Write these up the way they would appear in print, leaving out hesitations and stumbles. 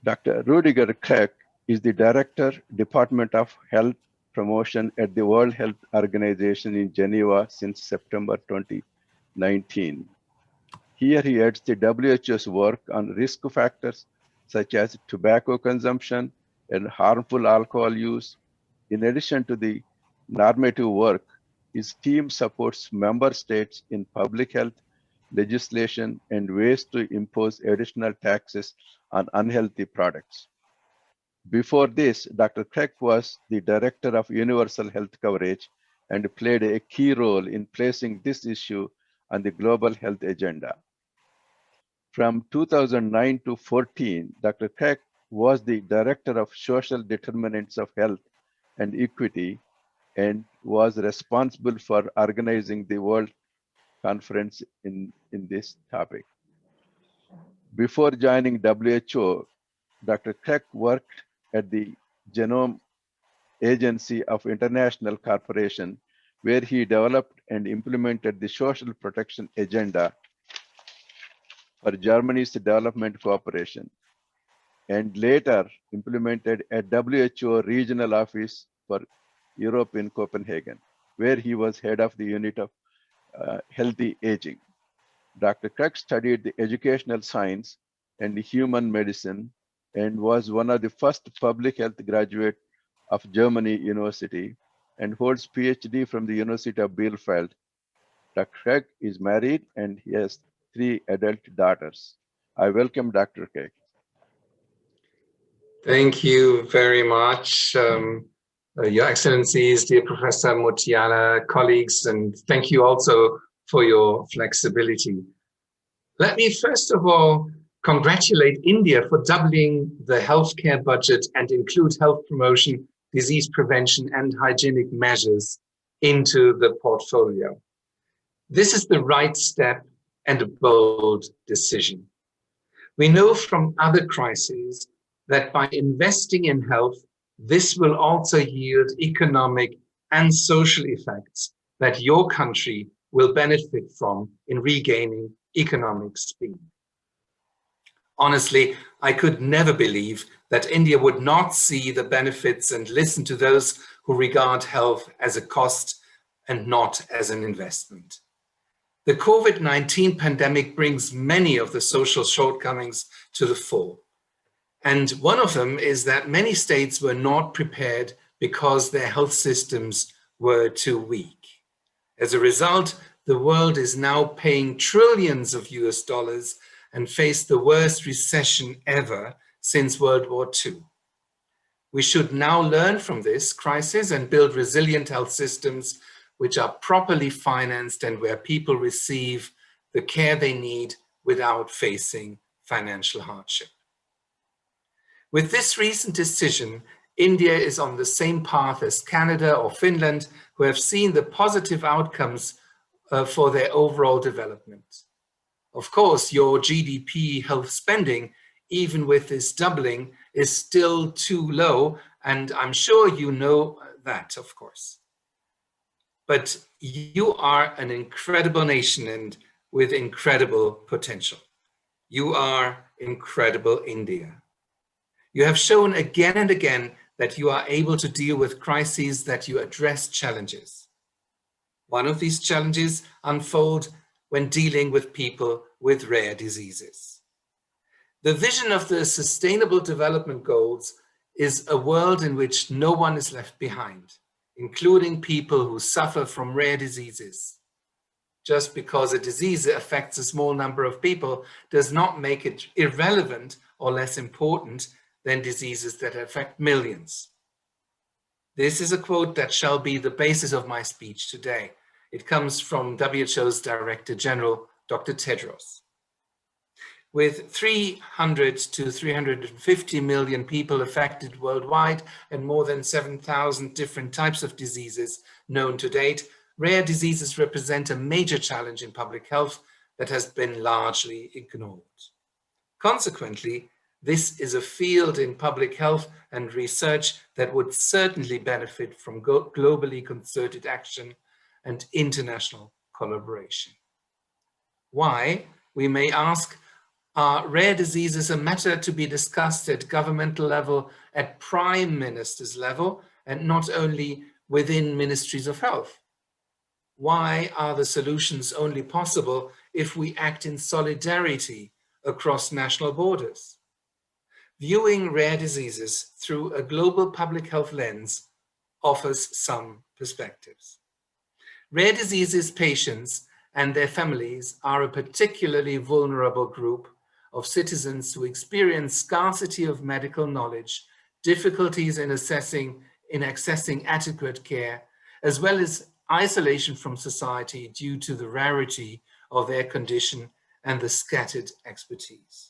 Dr. Ruediger Krech is the Director, Department of Health Promotion at the World Health Organization in Geneva since September 2019. Here he heads the WHO's work on risk factors such as tobacco consumption and harmful alcohol use. In addition to the normative work, his team supports member states in public health legislation and ways to impose additional taxes on unhealthy products. Before this, Dr. Krech was the Director of Universal Health Coverage and played a key role in placing this issue on the global health agenda. From 2009 to 14, Dr. Krech was the Director of Social Determinants of Health and Equity and was responsible for organizing the World Conference in this topic. Before joining WHO, Dr. Krech worked at the Genome Agency of International Corporation, where he developed and implemented the social protection agenda for Germany's development cooperation, and later implemented a WHO regional office for Europe in Copenhagen, where he was head of the unit of healthy aging. Dr. Krech studied the educational science and human medicine and was one of the first public health graduate of Germany University and holds PhD from the University of Bielefeld. Dr. Krech is married and he has 3 adult daughters. I welcome Dr. Krech. Thank you very much, Your Excellencies, dear Professor Mutiala, colleagues, and thank you also for your flexibility. Let me first of all congratulate India for doubling the healthcare budget and include health promotion, disease prevention, and hygienic measures into the portfolio. This is the right step and a bold decision. We know from other crises that by investing in health, this will also yield economic and social effects that your country will benefit from in regaining economic speed. Honestly, I could never believe that India would not see the benefits and listen to those who regard health as a cost and not as an investment. The COVID-19 pandemic brings many of the social shortcomings to the fore. And one of them is that many states were not prepared because their health systems were too weak. As a result, the world is now paying trillions of US dollars and faced the worst recession ever since World War II. We should now learn from this crisis and build resilient health systems which are properly financed and where people receive the care they need without facing financial hardship. With this recent decision, India is on the same path as Canada or Finland, who have seen the positive outcomes for their overall development. Of course, your GDP health spending, even with this doubling, is still too low, and I'm sure you know that, of course. But you are an incredible nation and with incredible potential. You are incredible India. You have shown again and again that you are able to deal with crises, that you address challenges. One of these challenges unfold when dealing with people with rare diseases. The vision of the Sustainable Development Goals is a world in which no one is left behind, including people who suffer from rare diseases. Just because a disease affects a small number of people does not make it irrelevant or less important than diseases that affect millions. This is a quote that shall be the basis of my speech today. It comes from WHO's Director General, Dr. Tedros. With 300 to 350 million people affected worldwide and more than 7,000 different types of diseases known to date, rare diseases represent a major challenge in public health that has been largely ignored. Consequently, this is a field in public health and research that would certainly benefit from globally concerted action and international collaboration. Why, we may ask, Are rare diseases a matter to be discussed at governmental level, at prime minister's level, and not only within ministries of health? Why are the solutions only possible if we act in solidarity across national borders? Viewing rare diseases through a global public health lens offers some perspectives. Rare diseases patients and their families are a particularly vulnerable group of citizens who experience scarcity of medical knowledge, difficulties in accessing adequate care, as well as isolation from society due to the rarity of their condition and the scattered expertise.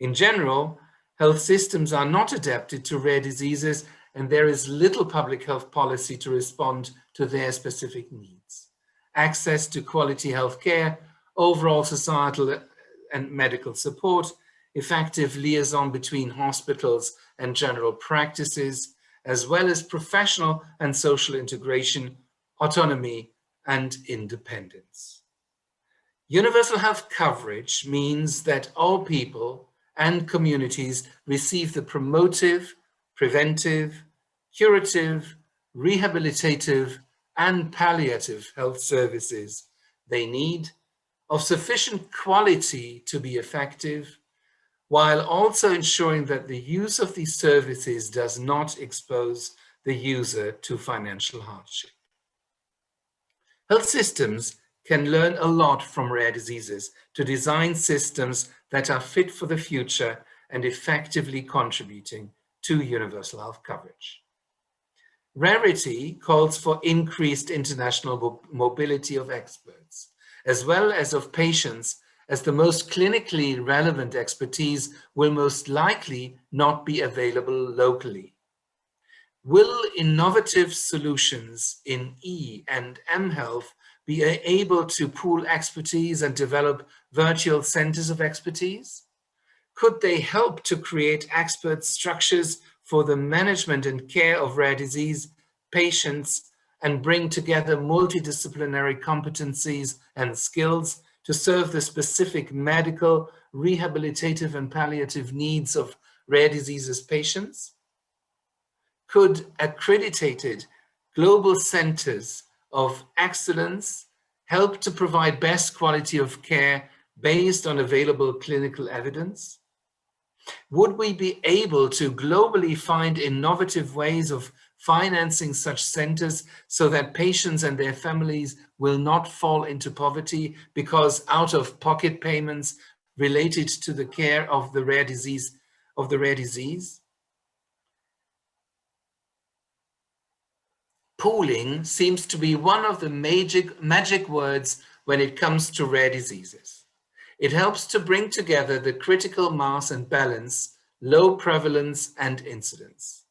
In general, health systems are not adapted to rare diseases, and there is little public health policy to respond to their specific needs. Access to quality health care, overall societal and medical support, effective liaison between hospitals and general practices, as well as professional and social integration, autonomy, and independence. Universal health coverage means that all people and communities receive the promotive, preventive, curative, rehabilitative, and palliative health services they need of sufficient quality to be effective, while also ensuring that the use of these services does not expose the user to financial hardship. Health systems can learn a lot from rare diseases to design systems that are fit for the future and effectively contributing to universal health coverage. Rarity calls for increased international mobility of experts, as well as of patients, as the most clinically relevant expertise will most likely not be available locally. Will innovative solutions in E and M health be able to pool expertise and develop virtual centers of expertise? Could they help to create expert structures for the management and care of rare disease patients and bring together multidisciplinary competencies and skills to serve the specific medical, rehabilitative, and palliative needs of rare diseases patients? Could accredited global centers of excellence help to provide best quality of care based on available clinical evidence? Would we be able to globally find innovative ways of financing such centers so that patients and their families will not fall into poverty because out-of-pocket payments related to the care of the rare disease? Pooling seems to be one of the magic words when it comes to rare diseases. It helps to bring together the critical mass and balance, low prevalence and incidence.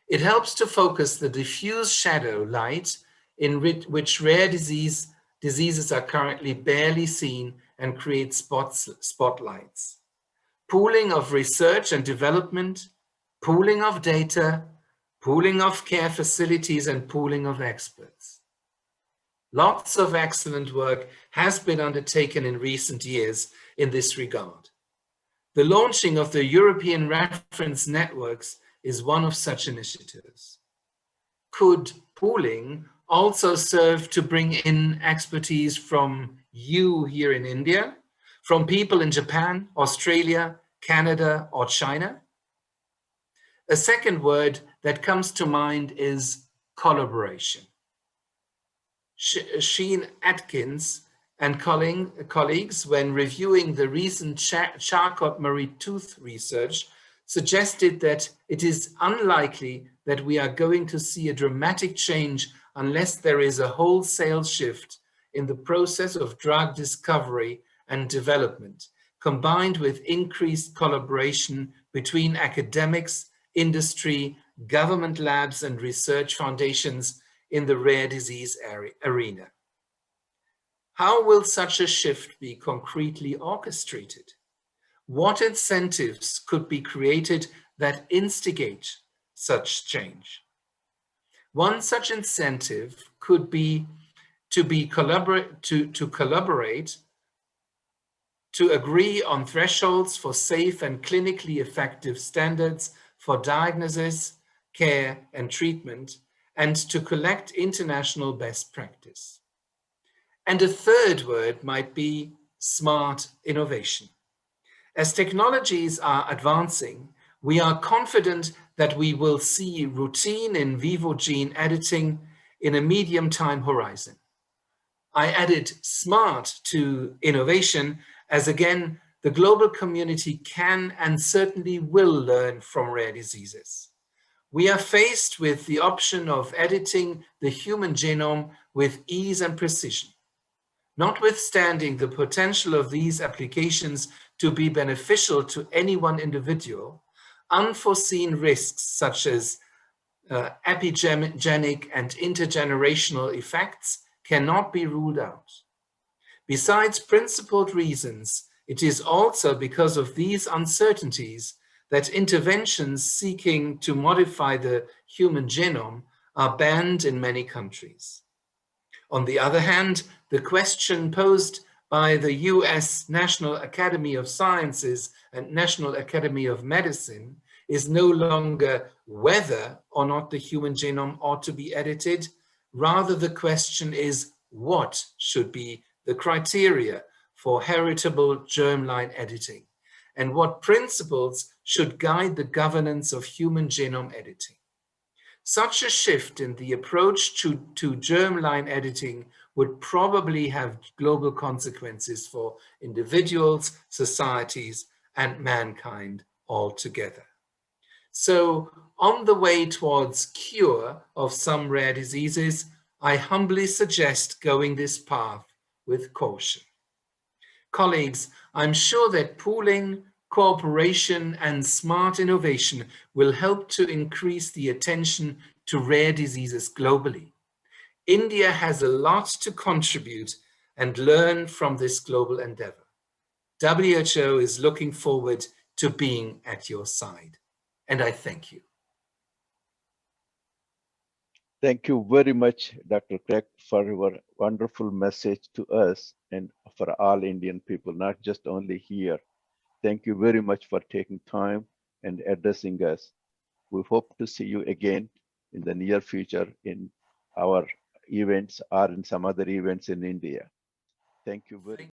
It helps to focus the diffuse shadow light in which rare diseases are currently barely seen and create spotlights. Pooling of research and development, pooling of data, pooling of care facilities, and pooling of experts. Lots of excellent work has been undertaken in recent years in this regard. The launching of the European reference networks is one of such initiatives. Could pooling also serve to bring in expertise from you here in India, from people in Japan, Australia, Canada, or China? A second word that comes to mind is collaboration. Sheen Atkins and colleagues, when reviewing the recent Charcot-Marie Tooth research, suggested that it is unlikely that we are going to see a dramatic change unless there is a wholesale shift in the process of drug discovery and development, combined with increased collaboration between academics, industry, government labs, and research foundations in the rare disease arena. How will such a shift be concretely orchestrated? What incentives could be created that instigate such change? One such incentive could be to collaborate to agree on thresholds for safe and clinically effective standards for diagnosis, care, and treatment, and to collect international best practice. And a third word might be smart innovation. As technologies are advancing, we are confident that we will see routine in vivo gene editing in a medium time horizon. I added smart to innovation as, again, the global community can and certainly will learn from rare diseases. We are faced with the option of editing the human genome with ease and precision. Notwithstanding the potential of these applications to be beneficial to any one individual, unforeseen risks such as epigenic and intergenerational effects cannot be ruled out. Besides principled reasons, it is also because of these uncertainties that interventions seeking to modify the human genome are banned in many countries. On the other hand, the question posed by the US National Academy of Sciences and National Academy of Medicine is no longer whether or not the human genome ought to be edited. Rather, the question is what should be the criteria for heritable germline editing, and what principles should guide the governance of human genome editing. Such a shift in the approach to germline editing would probably have global consequences for individuals, societies, and mankind altogether. So, on the way towards cure of some rare diseases, I humbly suggest going this path with caution. Colleagues, I'm sure that pooling, cooperation, and smart innovation will help to increase the attention to rare diseases globally. India has a lot to contribute and learn from this global endeavor. WHO is looking forward to being at your side, and I thank you. Thank you very much, Dr. Krech, for your wonderful message to us and for all Indian people, not just only here. Thank you very much for taking time and addressing us. We hope to see you again in the near future in our events or in some other events in India. Thank you very much.